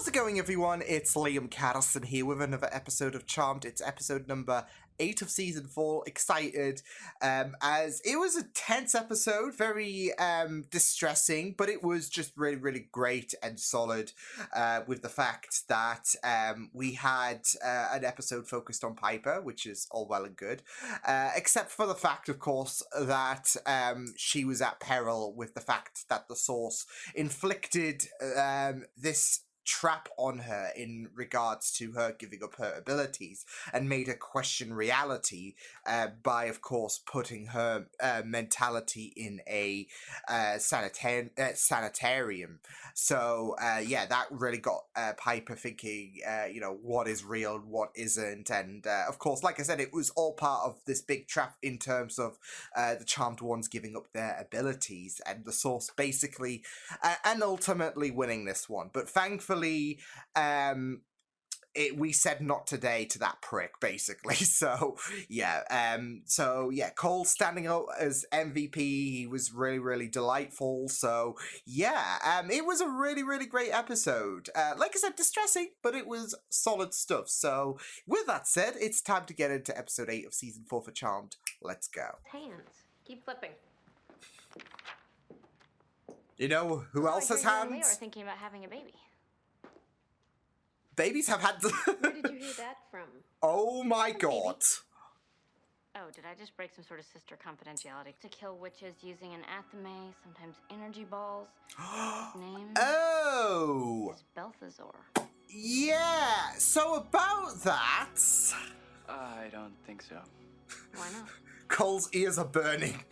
How's it going, everyone? It's Liam Caddison here with another episode of Charmed. It's episode number 8 of season 4. Excited, as it was a tense episode, very distressing, but it was just really, really great and solid, with the fact that we had an episode focused on Piper, which is all well and good, except for the fact, of course, that she was at peril with the fact that the Source inflicted this trap on her in regards to her giving up her abilities and made her question reality by, of course, putting her mentality in a sanitarium. So, yeah, that really got Piper thinking, you know, what is real and what isn't. And, of course, like I said, it was all part of this big trap in terms of the Charmed Ones giving up their abilities and the Source basically and ultimately winning this one. But thankfully, we said not today to that prick, basically. So yeah, Cole standing out as MVP. He was really, really delightful. So yeah, it was a really, really great episode. Like I said, distressing, but it was solid stuff. So with that said, it's time to get into episode 8 of season 4 for Charmed. Let's go. Hands. Keep flipping. You know who else has hands? We were thinking about having a baby. Babies have had. Where did you hear that from? Oh my god. Oh, did I just break some sort of sister confidentiality? To kill witches using an athame, sometimes energy balls. His name Oh. is Balthazar. Yeah. So about that. I don't think so. Why not? Cole's ears are burning.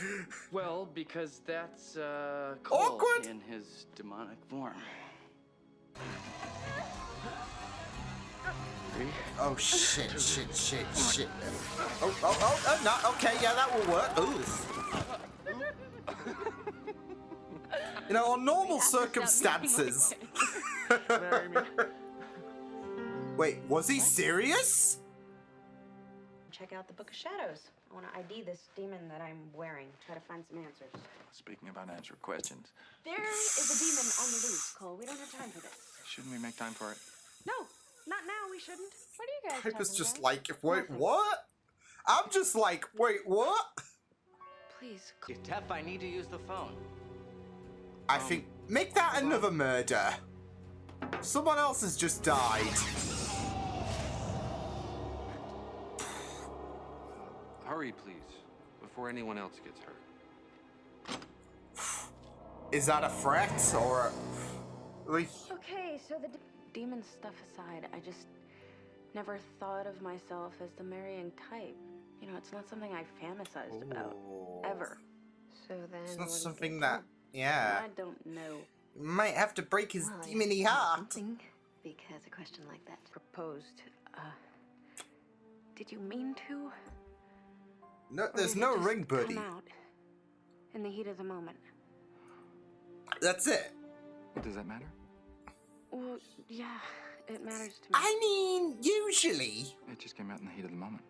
Well, because that's Cole Awkward. in his demonic form. Oh shit! Oh, no, okay, yeah, that will work. Ooh. You know, on normal circumstances. Wait, was he serious? Check out the Book of Shadows. I want to ID this demon that I'm wearing. Try to find some answers. Speaking of unanswered questions. There is a demon on the loose, Cole. We don't have time for this. Shouldn't we make time for it? No, not now. We shouldn't. What are you guys Piper's talking just about? like, wait, what? I'm just like, wait, what? Please. Tef, I need to use the phone. I think, make that another murder. Someone else has just died. Hurry, please, before anyone else gets hurt. Is that a threat, or Okay, so the demon stuff aside, I just never thought of myself as the marrying type. You know, it's not something I fantasized about. Ever. So then. It's not what is something it that, called? yeah. I don't know. Might have to break his Well, I demony know heart. something, because a question like that. Proposed. Did you mean to? No, Or there's did no it just ring, buddy. Come out in the heat of the moment. That's it. Does that matter? Well, yeah, it matters to me. I mean, usually. It just came out in the heat of the moment.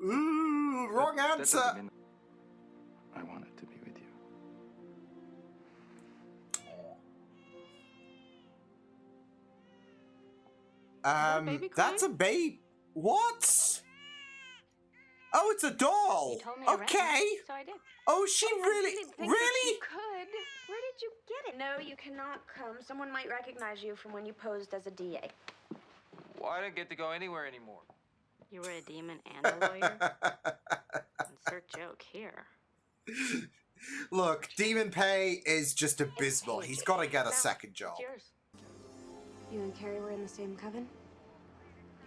Ooh, wrong That answer. doesn't mean I wanted to be with you. baby That's a babe. What? Oh, it's a doll. You told me to rent Okay. it, so I did. Oh, she really, didn't think that really? you could. Where did you get it? No, you cannot come. Someone might recognize you from when you posed as a DA. Well, I didn't get to go anywhere anymore. You were a demon and a lawyer? Insert joke here. Look, Demon Pay is just abysmal. He's got to get a second job. It's yours. You and Carrie were in the same coven?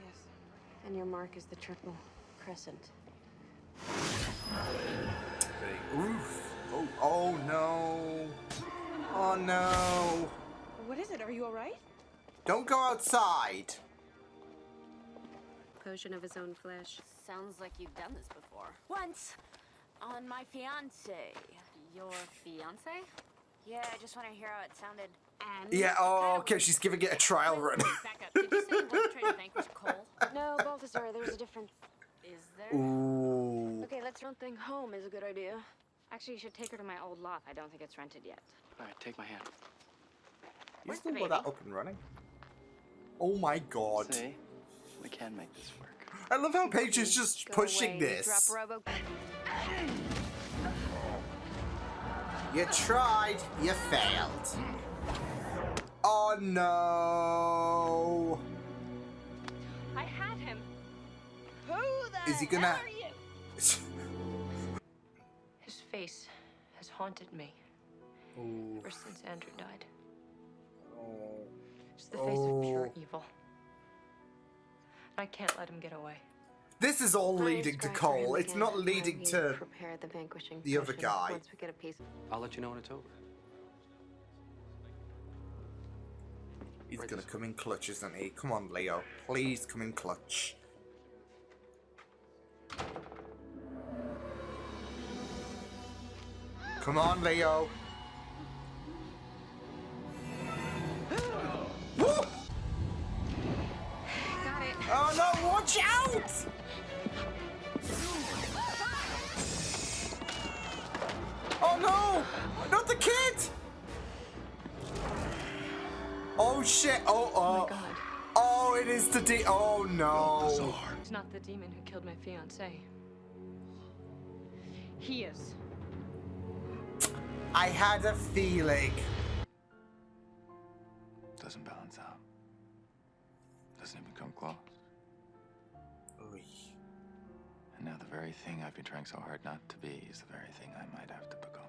Yes. And your mark is the triple crescent. Oof. Oh no. Oh no. What is it? Are you all right? Don't go outside. Potion of his own flesh. Sounds like you've done this before. Once, on my fiance. Your fiance? Yeah, I just want to hear how it sounded. And Yeah, oh, okay, she's giving it a trial run. Back up. Did you say you weren't trying to vanquish Cole? No, Balthazar, there's a difference. Is there? Ooh. Okay, let's run thing home is a good idea. Actually, you should take her to my old loft. I don't think it's rented yet. All right, take my hand. You Where's still the got that baby? up and running? Oh my god. See? We can make this work. I love how Paige is just Go pushing away, this. Drop Robo. You tried, you failed. Oh no. I had him. Who the Is he gonna... hell are you? His face has haunted me Ooh. ever since Andrew died. Oh. It's the face of pure Oh. evil. I can't let him get away. This is all Let me leading to scratch for him Cole. It's again not while leading we to prepare the vanquishing the other potion guy. Once we get a piece. I'll let you know when it's over. He's gonna come in clutch, isn't he? Come on, Leo. Please come in clutch. Come on, Leo. Woo! Got it. Oh no, watch out! Oh no! Not the kid! Oh shit! Oh my God. Oh, it is the oh no! It's not the demon who killed my fiancé. He is. I had a feeling. Doesn't balance out. Doesn't even come close. Oy. And now the very thing I've been trying so hard not to be is the very thing I might have to become.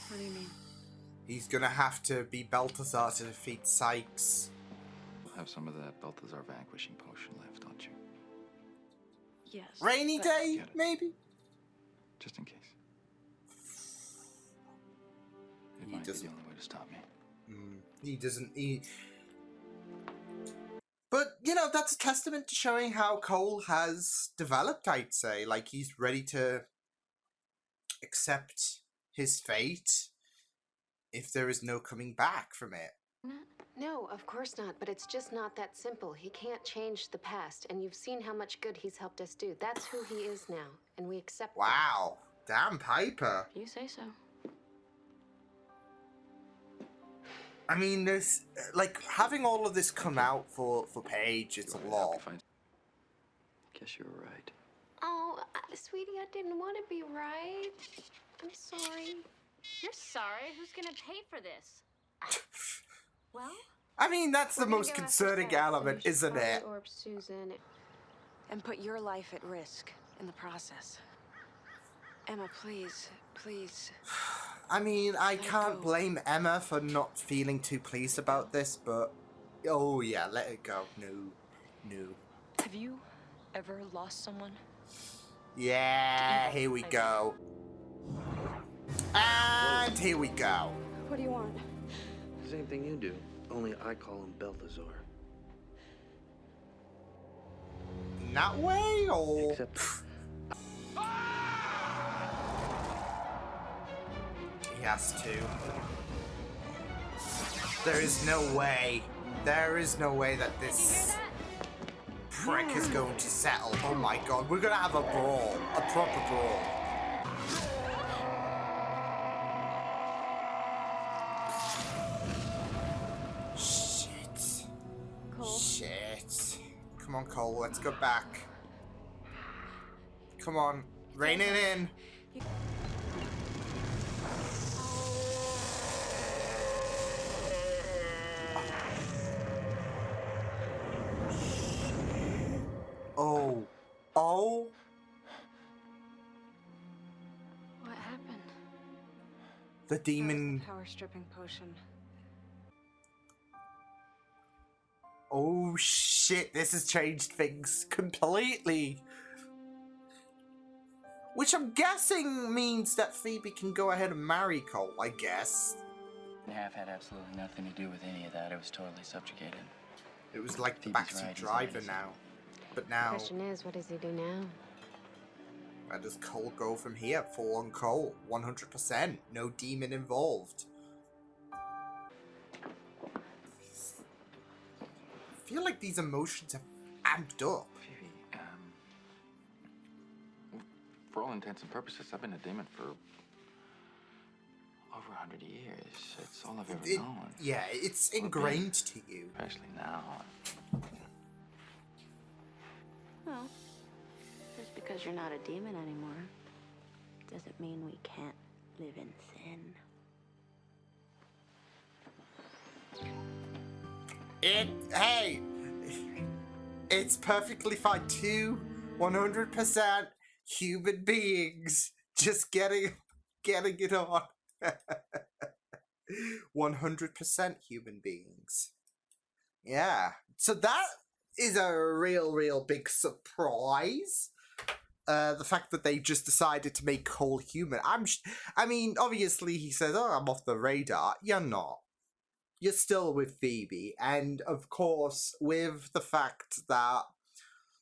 What do you mean? He's gonna have to be Balthazar to defeat Sykes. You'll have some of that Balthazar vanquishing potion left, don't you? Yes. Rainy but- day, Get it. maybe? Just in case. It He might be doesn't- the only way to stop me. He doesn't. But, you know, that's a testament to showing how Cole has developed, I'd say. Like, he's ready to accept his fate if there is no coming back from it. No, of course not, but it's just not that simple. He can't change the past, and you've seen how much good he's helped us do. That's who he is now, and we accept that. Wow. Damn, Piper. You say so. I mean, there's, like, having all of this come out for Paige, it's a lot. Guess you were right. Oh, sweetie, I didn't want to be right. I'm sorry. You're sorry. Who's gonna pay for this? Well, I mean, that's the we're gonna most go after concerning Sykes, and element, we should isn't probably it? orb Susan. And put your life at risk in the process. Emma, please, please. I mean, I Let it can't go. blame Emma for not feeling too pleased about this, but... Oh, yeah, let it go. No. No. Have you ever lost someone? Yeah, here we go. And here we go. What do you want? The same thing you do, only I call him Balthazar. In that way, or... Except He has to. There is no way. There is no way that this prick is going to settle. Oh my god, we're gonna have a brawl. A proper brawl. Shit. Cole. Shit. Come on, Cole, let's go back. Come on, rein it in. Oh. Oh. What happened? The demon. Power stripping potion. Oh shit, this has changed things completely. Which I'm guessing means that Phoebe can go ahead and marry Cole, I guess. Nav had absolutely nothing to do with any of that. It was totally subjugated. It was like the Phoebe's backseat right, he's driver right. now. But now, Question is, what does he do now? where does Cole go from here? Full on Cole, 100%. No demon involved. I feel like these emotions have amped up. Phoebe, for all intents and purposes, I've been a demon for over over 100 years. It's all I've ever known. Yeah, it's ingrained to you. Especially now. Well, just because you're not a demon anymore doesn't mean we can't live in sin. Hey, it's perfectly fine. 100% human beings just getting it on. 100% human beings. Yeah. So that is a real big surprise. The fact that they just decided to make Cole human. I mean, obviously he says, "Oh, I'm off the radar." You're not. You're still with Phoebe, and of course, with the fact that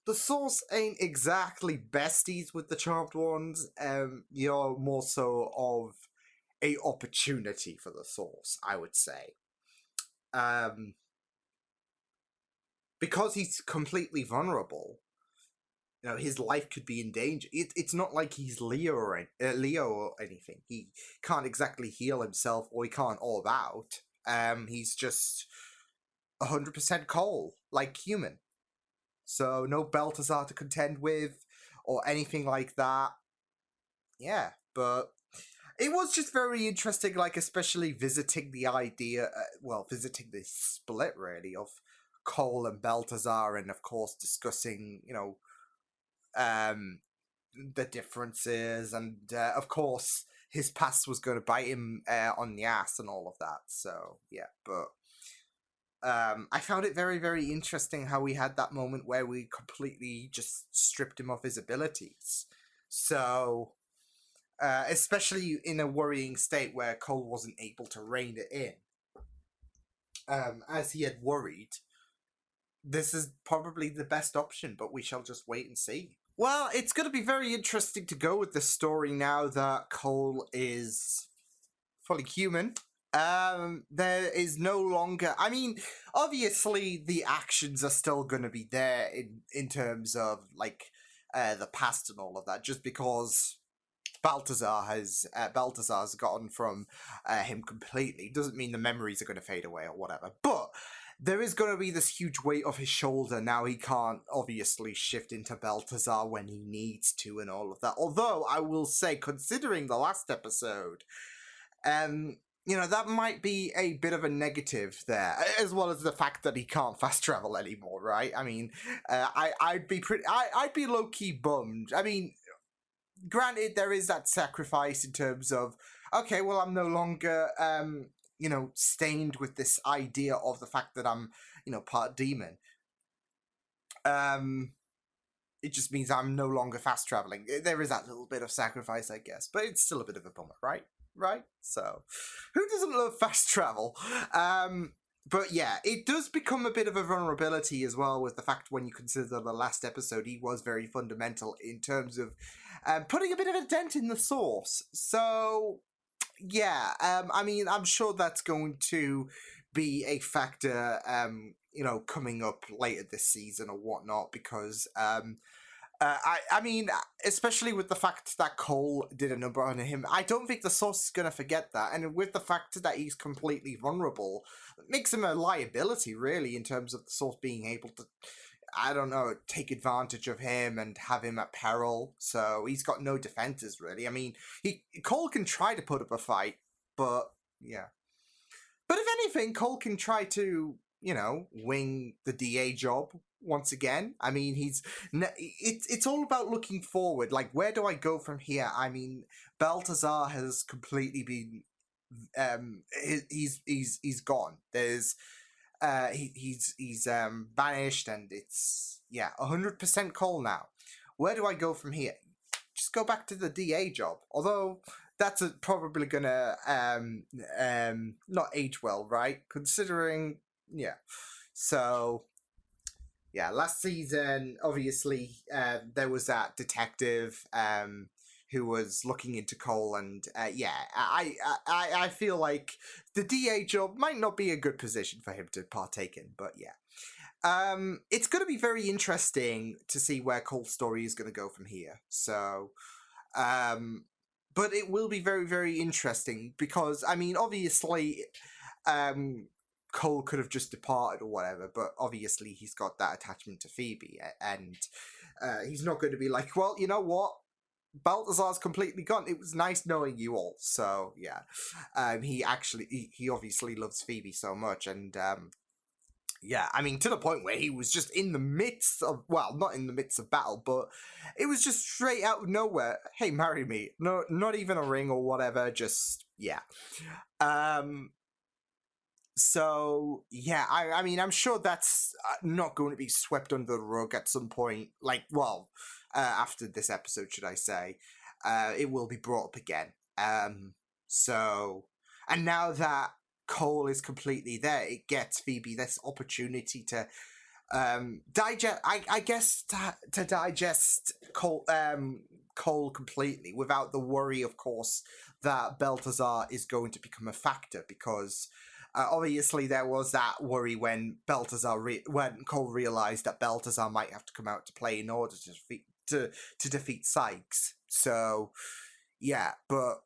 the Source ain't exactly besties with the Charmed Ones, you're more so of a opportunity for the Source, I would say. Because he's completely vulnerable, you know, his life could be in danger. It's not like he's Leo or anything. He can't exactly heal himself, or he can't orb out. He's just 100% Cole, like human. So no Balthazar to contend with, or anything like that. Yeah, but it was just very interesting, like, especially visiting the idea, visiting the split, really, of Cole and Balthazar, and of course discussing, you know, the differences, and of course his past was going to bite him on the ass and all of that. So yeah, but I found it very interesting how we had that moment where we completely just stripped him of his abilities. So especially in a worrying state where Cole wasn't able to rein it in, as he had worried, this is probably the best option, but we shall just wait and see. Well, it's going to be very interesting to go with this story now that Cole is fully human. There is no longer... I mean, obviously the actions are still going to be there in terms of, like, the past and all of that, just because Balthazar's gotten from him completely. Doesn't mean the memories are going to fade away or whatever, but there is going to be this huge weight off his shoulder. Now he can't obviously shift into Balthazar when he needs to and all of that. Although, I will say, considering the last episode, you know, that might be a bit of a negative there, as well as the fact that he can't fast travel anymore, right? I mean, I'd be low-key bummed. I mean, granted, there is that sacrifice in terms of, okay, well, I'm no longer, you know, stained with this idea of the fact that I'm, you know, part demon. It just means I'm no longer fast traveling. There is that little bit of sacrifice, I guess, but it's still a bit of a bummer, right? Right? So, who doesn't love fast travel? But yeah, it does become a bit of a vulnerability as well, with the fact when you consider the last episode, he was very fundamental in terms of putting a bit of a dent in the Source. So yeah, I mean, I'm sure that's going to be a factor, you know, coming up later this season or whatnot, because I mean, especially with the fact that Cole did a number on him, I don't think the Source is going to forget that. And with the fact that he's completely vulnerable, it makes him a liability, really, in terms of the Source being able to, I don't know, take advantage of him and have him at peril. So he's got no defenses, really. I mean, Cole can try to put up a fight, but yeah. But if anything, Cole can try to, you know, wing the DA job once again. I mean, it's all about looking forward. Like, where do I go from here? I mean, Balthazar has completely been, he's gone. There's, he's banished, and it's, yeah, 100% Cole now. Where do I go from here? Just go back to the DA job. Although that's probably gonna not age well, right? Considering, yeah. So yeah, last season, obviously, there was that detective who was looking into Cole, and yeah, I feel like the DA job might not be a good position for him to partake in, but yeah. It's going to be very interesting to see where Cole's story is going to go from here. So, but it will be very, very interesting because, I mean, obviously, Cole could have just departed or whatever, but obviously he's got that attachment to Phoebe, and he's not going to be like, well, you know what? Balthazar's completely gone. It was nice knowing you all. So, yeah. He obviously loves Phoebe so much, and yeah, I mean, to the point where he was just in the midst of, well, not in the midst of battle, but it was just straight out of nowhere. Hey, marry me. No, not even a ring or whatever, just, yeah. So, yeah, I mean, I'm sure that's not going to be swept under the rug at some point. Like, well, after this episode, should I say. It will be brought up again. So, and now that Cole is completely there, it gets Phoebe this opportunity to digest, I guess, to digest Cole completely without the worry, of course, that Balthazar is going to become a factor, because obviously there was that worry when when Cole realized that Balthazar might have to come out to play in order to defeat Sykes. So yeah, but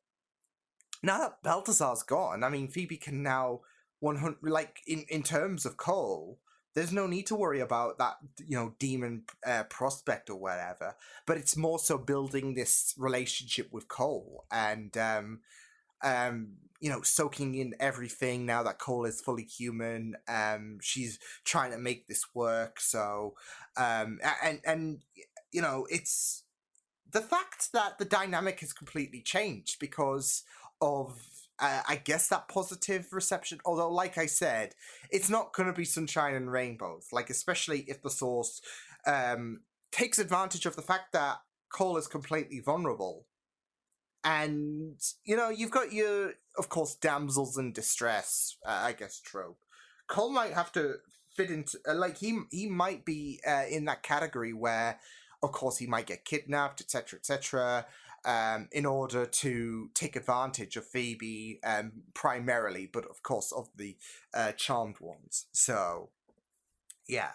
now that Balthazar's gone, I mean, Phoebe can now 100, like, in terms of Cole, there's no need to worry about that, you know, demon prospect or whatever, but it's more so building this relationship with Cole and, you know, soaking in everything now that Cole is fully human. She's trying to make this work, so, and you know, it's the fact that the dynamic has completely changed because of, I guess, that positive reception. Although, like I said, it's not going to be sunshine and rainbows. Like, especially if the source takes advantage of the fact that Cole is completely vulnerable. And, you know, you've got your, of course, damsels in distress, I guess, trope. Cole might have to fit into, like, he might be in that category where, of course, he might get kidnapped, etc., in order to take advantage of Phoebe, primarily, but of course of the charmed ones. So, yeah,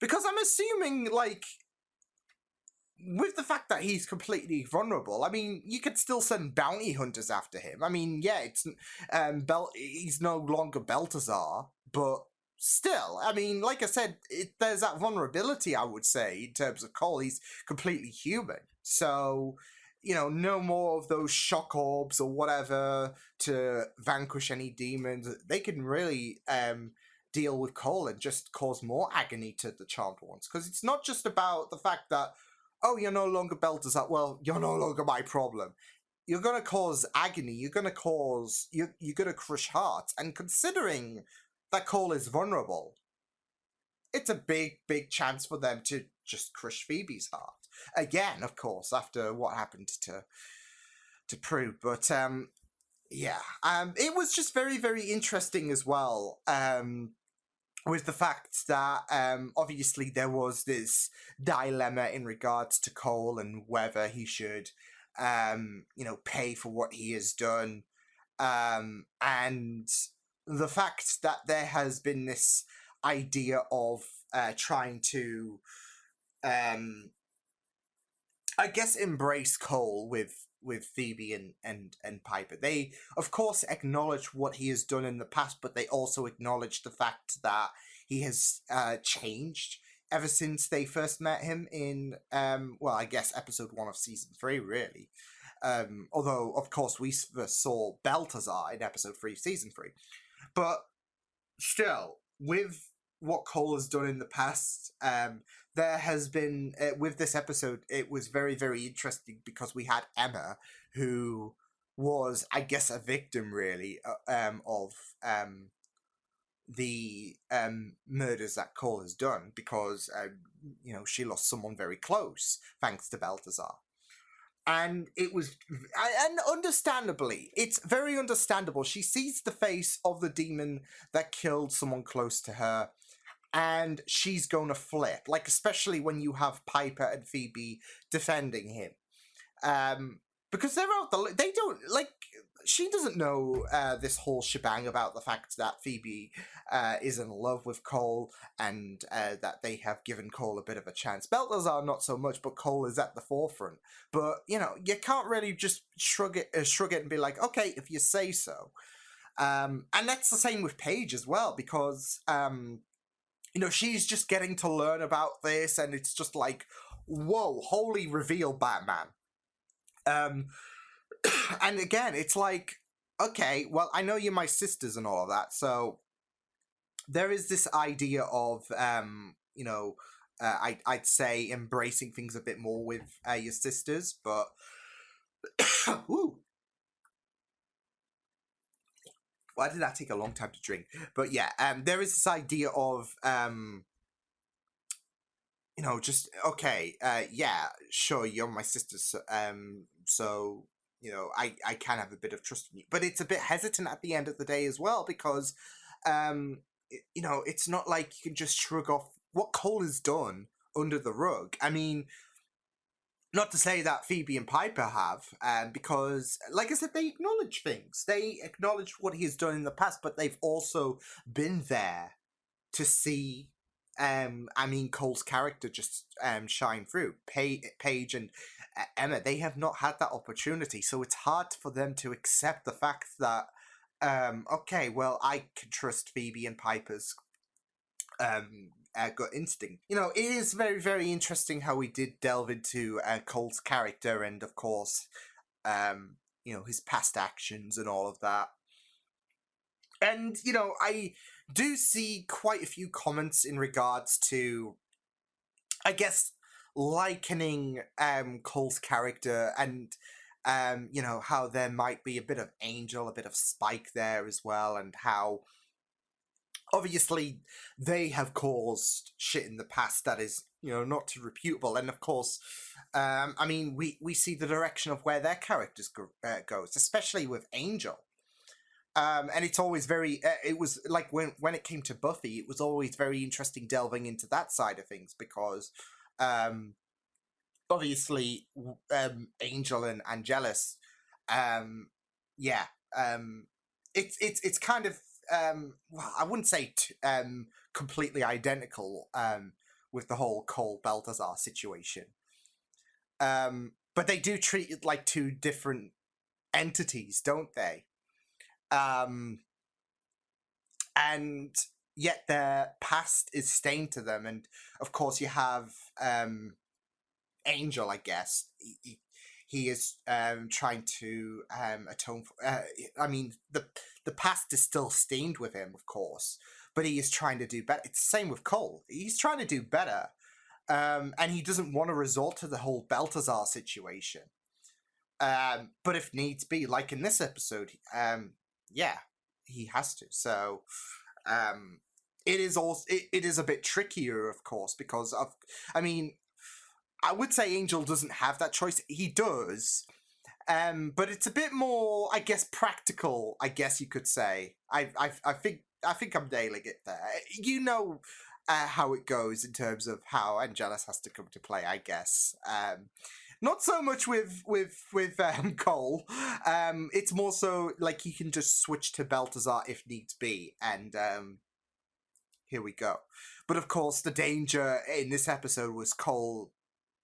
because I'm assuming, like, with the fact that he's completely vulnerable, I mean, you could still send bounty hunters after him. I mean, yeah, it's he's no longer Balthazar, but still, I mean, like I said, there's that vulnerability, I would say, in terms of Cole. He's completely human. So, you know, no more of those shock orbs or whatever to vanquish any demons. They can really deal with Cole and just cause more agony to the charmed ones. Because it's not just about the fact that, oh, you're no longer Balthazar, well, you're no longer my problem. You're going to cause agony. You're going to cause, you're going to crush hearts. And considering that Cole is vulnerable, it's a big, big chance for them to just crush Phoebe's heart. Again, of course, after what happened to Prue. But, yeah. It was just very, very interesting as well. With the fact that, obviously there was this dilemma in regards to Cole and whether he should, you know, pay for what he has done. And the fact that there has been this idea of trying to, I guess, embrace Cole with Phoebe and Piper. They, of course, acknowledge what he has done in the past, but they also acknowledge the fact that he has changed ever since they first met him in, well, I guess episode 1 of season 3, really. Although, of course, we first saw Balthazar in episode 3 of season 3. But still, with what Cole has done in the past, there has been, with this episode, it was very, very interesting because we had Emma, who was, I guess, a victim, really, of the murders that Cole has done because, you know, she lost someone very close thanks to Balthazar. And it was, and understandably, it's very understandable. She sees the face of the demon that killed someone close to her, and she's going to flip, like, especially when you have Piper and Phoebe defending him. because they're out they don't, like, she doesn't know this whole shebang about the fact that Phoebe is in love with Cole, and that they have given Cole a bit of a chance. Balthazar not so much, but Cole is at the forefront. But, you know, you can't really just shrug it and be like, okay, if you say so. And that's the same with Paige as well, because you know, she's just getting to learn about this, and it's just like, whoa, holy reveal, Batman. And again, it's like, okay, well, I know you're my sisters and all of that, so there is this idea of, you know, I'd say embracing things a bit more with your sisters, but ooh, why did that take a long time to drink? But yeah, there is this idea of, you know, just, okay, yeah, sure, you're my sister, so, you know, I can have a bit of trust in you. But it's a bit hesitant at the end of the day as well, because, you know, it's not like you can just shrug off what Cole has done under the rug. I mean, not to say that Phoebe and Piper have, because, like I said, they acknowledge things. They acknowledge what he has done in the past, but they've also been there to see, I mean, Cole's character just shine through. Paige and Emma, they have not had that opportunity, so it's hard for them to accept the fact that, okay, well, I can trust Phoebe and Piper's gut instinct. You know, it is very, very interesting how we did delve into Cole's character, and of course, you know, his past actions and all of that. And, you know, I do see quite a few comments in regards to, I guess, likening Cole's character, and you know, how there might be a bit of Angel, a bit of Spike there as well, and how obviously they have caused shit in the past that is, you know, not too reputable. And of course, I mean, we see the direction of where their characters goes, especially with Angel. And it's always very, it was like when it came to Buffy, it was always very interesting delving into that side of things, because obviously Angel and Angelus, yeah, it's kind of, well, I wouldn't say completely identical with the whole Cole Balthazar situation, but they do treat it like two different entities, don't they? And yet their past is stained to them, and of course you have Angel, I guess. He is trying to atone for, I mean, the past is still stained with him, of course, but he is trying to do better. It's the same with Cole. He's trying to do better, and he doesn't want to resort to the whole Balthazar situation. But if needs be, like in this episode, yeah, he has to. So it is also, it is a bit trickier, of course, because of, I mean, I would say Angel doesn't have that choice. He does, but it's a bit more, I guess, practical, I guess you could say. I think I'm nailing it there. You know how it goes in terms of how Angelus has to come to play, I guess. Not so much with Cole. It's more so like he can just switch to Balthazar if needs be, and here we go. But of course, the danger in this episode was Cole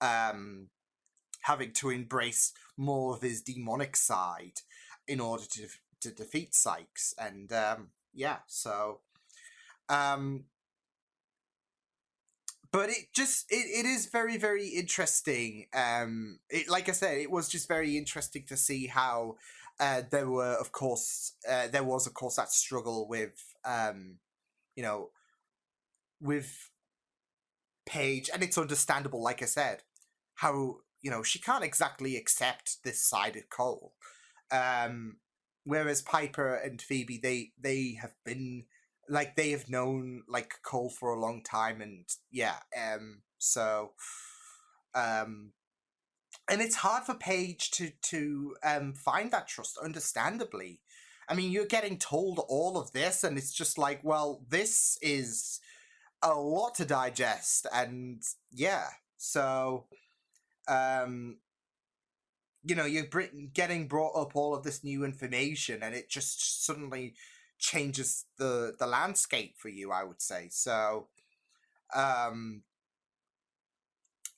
having to embrace more of his demonic side in order to defeat Sykes, and yeah, so. But it is very, very interesting. Like I said, it was just very interesting to see how there was of course that struggle with you know, with Paige, and it's understandable. Like I said, how, you know, she can't exactly accept this side of Cole, whereas Piper and Phoebe, they have been, like, they have known, like, Cole for a long time, and yeah, so, and it's hard for Paige to find that trust, understandably. I mean, you're getting told all of this, and it's just like, well, this is a lot to digest, and yeah, so, you know, you're getting brought up all of this new information, and it just suddenly changes the landscape for you, I would say. So,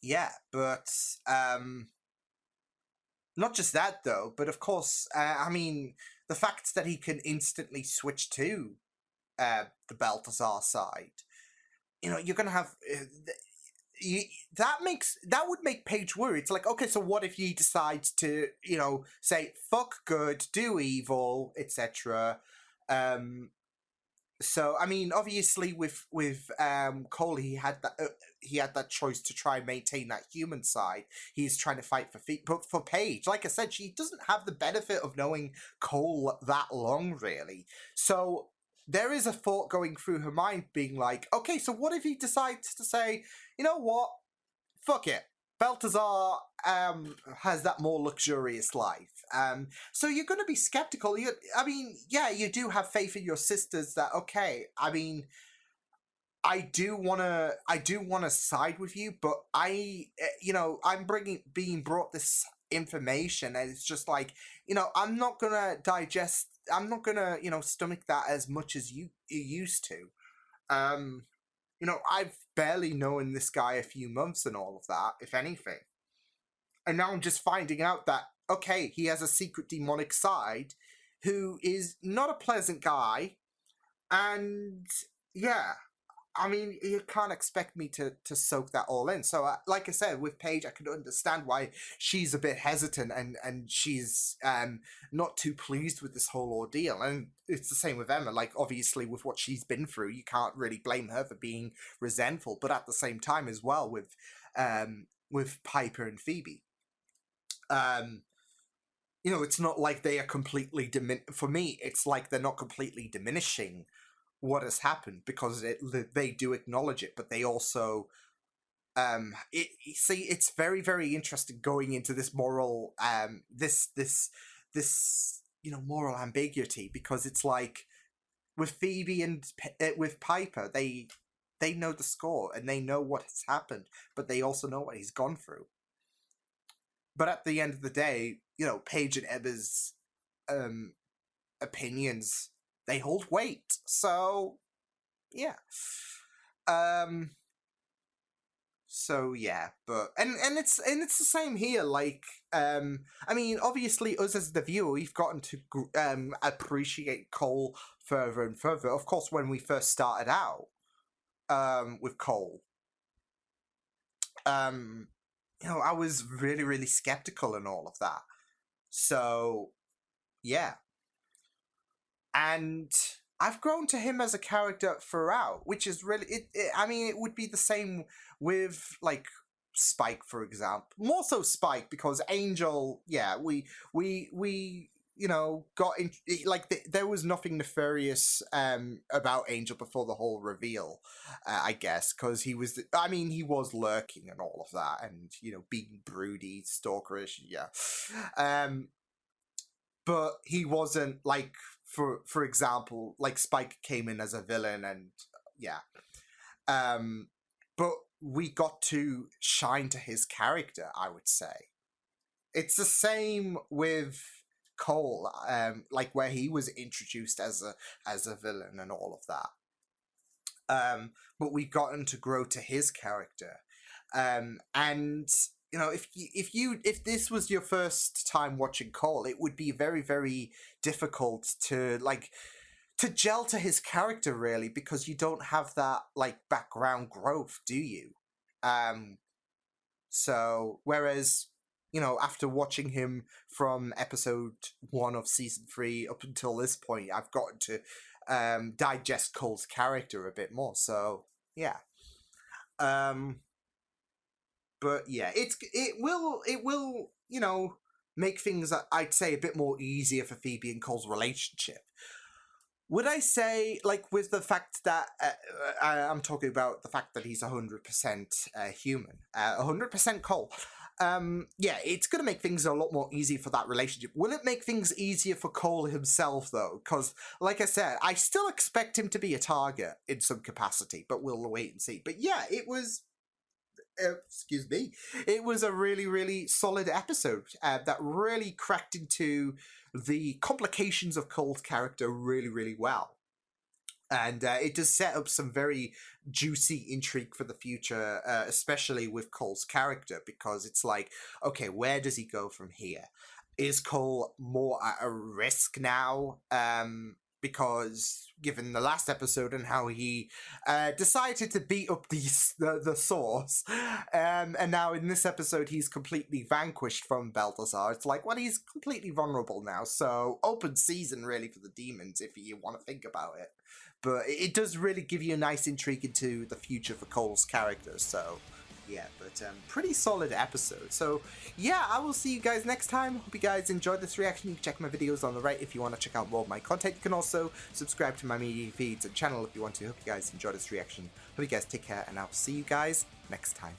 yeah, but not just that though, but of course, I mean, the fact that he can instantly switch to the Balthazar side, you know, you're gonna have that would make Paige worry. It's like, okay, so what if he decides to, you know, say fuck good, do evil, etc. So I mean, obviously with Cole, he had that choice to try and maintain that human side. He's trying to fight for but for Paige, like I said, she doesn't have the benefit of knowing Cole that long, really. So there is a thought going through her mind, being like, okay, so what if he decides to say, you know what, fuck it, Balthazar has that more luxurious life. So you're going to be skeptical. I mean, yeah, you do have faith in your sisters that, okay, I mean, I do want to side with you, but you know, I'm being brought this information, and it's just like, you know, I'm not going to, you know, stomach that as much as you used to. You know, I've barely known this guy a few months and all of that, if anything. And now I'm just finding out that, okay, he has a secret demonic side who is not a pleasant guy. And yeah, I mean, you can't expect me to soak that all in. So, like I said, with Paige, I can understand why she's a bit hesitant and she's not too pleased with this whole ordeal. And it's the same with Emma. Like, obviously, with what she's been through, you can't really blame her for being resentful. But at the same time, as well, with Piper and Phoebe, you know, it's not like they are completely for me, it's like they're not completely diminishing what has happened, because they do acknowledge it, but they also see, it's very, very interesting going into this moral this you know, moral ambiguity, because it's like with Phoebe and with Piper, they know the score and they know what has happened, but they also know what he's gone through. But at the end of the day, you know, Paige and Emma's opinions, they hold weight. So yeah. So yeah, but and it's the same here. Like, I mean, obviously, us as the viewer, we've gotten to appreciate Cole further and further. Of course, when we first started out, with Cole, you know, I was really, really skeptical and all of that. So yeah, and I've grown to him as a character throughout, which is really I mean, it would be the same with like Spike, for example. More so Spike, because Angel, yeah, we you know, got in, like there was nothing nefarious about Angel before the whole reveal, I guess, because he was I mean, he was lurking and all of that, and you know, being broody, stalkerish, yeah. But he wasn't like, for example, like Spike came in as a villain, and yeah. But we got to shine to his character, I would say. It's the same with Cole, like where he was introduced as a villain and all of that. But we've gotten to grow to his character. And you know, if this was your first time watching Cole, it would be very, very difficult to gel to his character, really, because you don't have that like background growth, do you? So whereas, you know, after watching him from episode 1 of season 3 up until this point, I've gotten to digest Cole's character a bit more. So yeah. But yeah, it will, you know, make things, I'd say, a bit more easier for Phoebe and Cole's relationship. Would I say, like, with the fact that I'm talking about the fact that he's 100% human, 100% Cole. Yeah, it's going to make things a lot more easy for that relationship. Will it make things easier for Cole himself, though? Because, like I said, I still expect him to be a target in some capacity, but we'll wait and see. But yeah, it was excuse me, it was a really, really solid episode that really cracked into the complications of Cole's character really, really well. And it does set up some very juicy intrigue for the future, especially with Cole's character, because it's like, okay, where does he go from here? Is Cole more at a risk now? Because given the last episode and how he decided to beat up the source, and now in this episode he's completely vanquished from Balthazar. It's like, well, he's completely vulnerable now, so open season really for the demons if you want to think about it. But it does really give you a nice intrigue into the future for Cole's character, so yeah, but pretty solid episode. So yeah, I will see you guys next time. Hope you guys enjoyed this reaction. You can check my videos on the right if you want to check out more of my content. You can also subscribe to my media feeds and channel if you want to. Hope you guys enjoyed this reaction. Hope you guys take care, and I'll see you guys next time.